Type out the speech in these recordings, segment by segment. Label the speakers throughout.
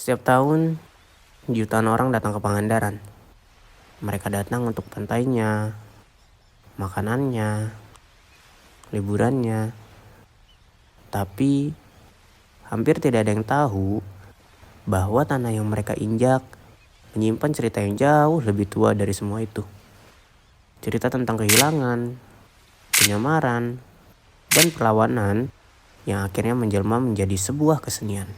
Speaker 1: Setiap tahun, jutaan orang datang ke Pangandaran. Mereka datang untuk pantainya, makanannya, liburannya. Tapi, hampir tidak ada yang tahu bahwa tanah yang mereka injak menyimpan cerita yang jauh lebih tua dari semua itu. Cerita tentang kehilangan, penyamaran, dan perlawanan yang akhirnya menjelma menjadi sebuah kesenian.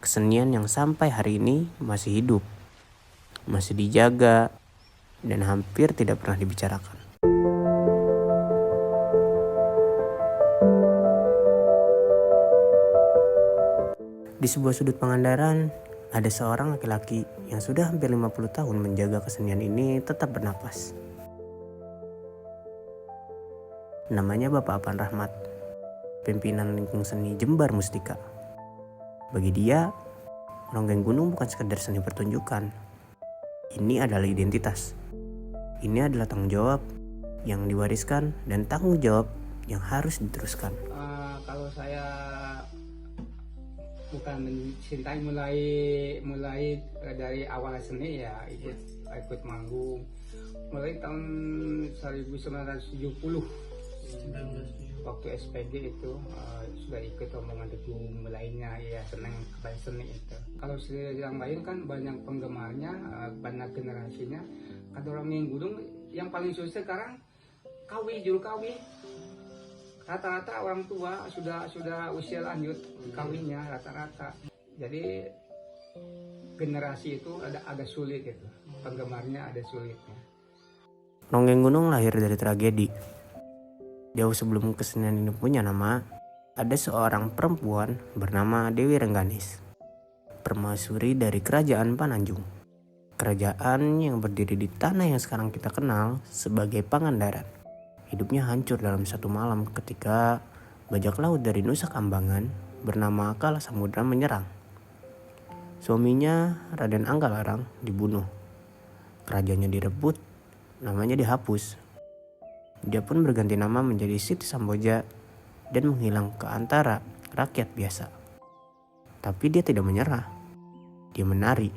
Speaker 1: Kesenian yang sampai hari ini masih hidup, masih dijaga, dan hampir tidak pernah dibicarakan. Di sebuah sudut Pangandaran, ada seorang laki-laki yang sudah hampir 50 tahun menjaga kesenian ini tetap bernapas. Namanya Bapak Apan Rahmat, pimpinan lingkung seni Jembar Mustika. Bagi dia, ronggeng gunung bukan sekedar seni pertunjukan. Ini adalah identitas. Ini adalah tanggung jawab yang diwariskan dan tanggung jawab yang harus diteruskan.
Speaker 2: Kalau saya bukan mencintai mulai dari awal seni ya ikut manggung mulai tahun 1970 waktu SPG itu sudah ikut rombongan Teguh lainnya ya senang kepada seni itu. Kalau yang lain kan banyak penggemarnya, banyak generasinya. Kata orang Gunung yang paling susah sekarang juru kawi. Rata-rata orang tua sudah usia lanjut kawinnya rata-rata. Jadi generasi itu ada sulit itu, penggemarnya ada sulitnya.
Speaker 1: Ronggeng Gunung lahir dari tragedi. Jauh sebelum kesenian ini punya nama, ada seorang perempuan bernama Dewi Rengganis, permaisuri dari kerajaan Pananjung. Kerajaan yang berdiri di tanah yang sekarang kita kenal sebagai Pangandaran. Hidupnya hancur dalam satu malam ketika bajak laut dari Nusa Kambangan bernama Kala Samudra menyerang. Suaminya Raden Anggalarang dibunuh. Kerajaannya direbut, namanya dihapus. Dia pun berganti nama menjadi Siti Samboja dan menghilang ke antara rakyat biasa. Tapi dia tidak menyerah. Dia menari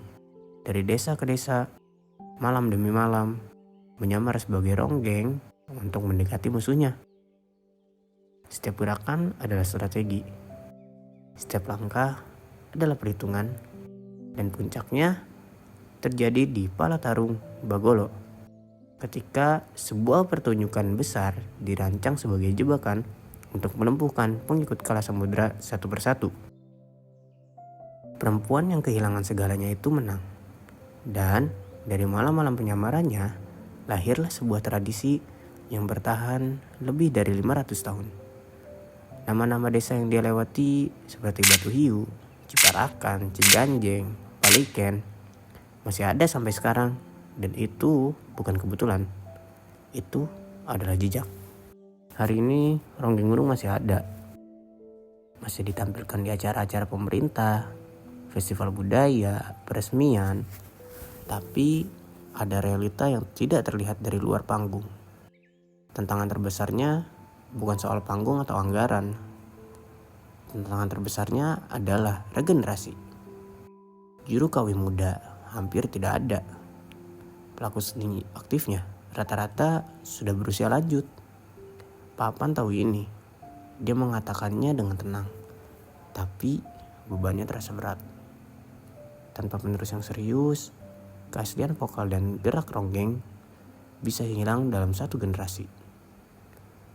Speaker 1: dari desa ke desa, malam demi malam, menyamar sebagai ronggeng untuk mendekati musuhnya. Setiap gerakan adalah strategi. Setiap langkah adalah perhitungan. Dan puncaknya terjadi di Palatarung, Bagolo. Ketika sebuah pertunjukan besar dirancang sebagai jebakan untuk melumpuhkan pengikut Kala Samudra satu persatu. Perempuan yang kehilangan segalanya itu menang. Dan dari malam-malam penyamarannya, lahirlah sebuah tradisi yang bertahan lebih dari 500 tahun. Nama-nama desa yang dia lewati seperti Batu Hiu, Ciparakan, Ciganjeng, Paliken masih ada sampai sekarang. Dan itu bukan kebetulan, itu adalah jejak. Hari ini ronggeng gunung masih ada. Masih ditampilkan di acara-acara pemerintah, festival budaya, peresmian. Tapi ada realita yang tidak terlihat dari luar panggung. Tantangan terbesarnya bukan soal panggung atau anggaran. Tantangan terbesarnya adalah regenerasi. Juru kawi muda hampir tidak ada. Pelaku seni aktifnya rata-rata sudah berusia lanjut. Papan tahu ini. Dia mengatakannya dengan tenang. Tapi bebannya terasa berat. Tanpa penerus yang serius, keaslian vokal dan gerak ronggeng bisa hilang dalam satu generasi.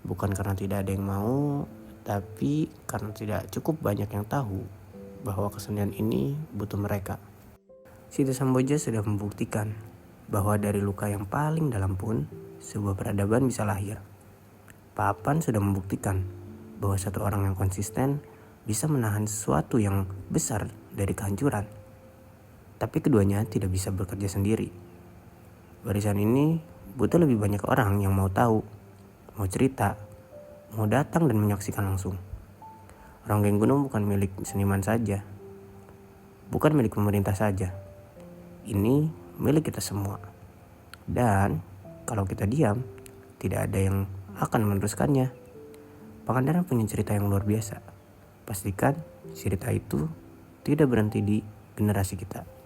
Speaker 1: Bukan karena tidak ada yang mau, tapi karena tidak cukup banyak yang tahu bahwa kesenian ini butuh mereka. Siti Samboja sudah membuktikan bahwa dari luka yang paling dalam pun sebuah peradaban bisa lahir. Papan sudah membuktikan bahwa satu orang yang konsisten bisa menahan sesuatu yang besar dari kehancuran. Tapi keduanya tidak bisa bekerja sendiri. Warisan ini butuh lebih banyak orang yang mau tahu, mau cerita, mau datang dan menyaksikan langsung. Ronggeng Gunung bukan milik seniman saja, bukan milik pemerintah saja. Ini milik kita semua. Dan kalau kita diam, tidak ada yang akan meneruskannya. Pangandaran punya cerita yang luar biasa. Pastikan cerita itu tidak berhenti di generasi kita.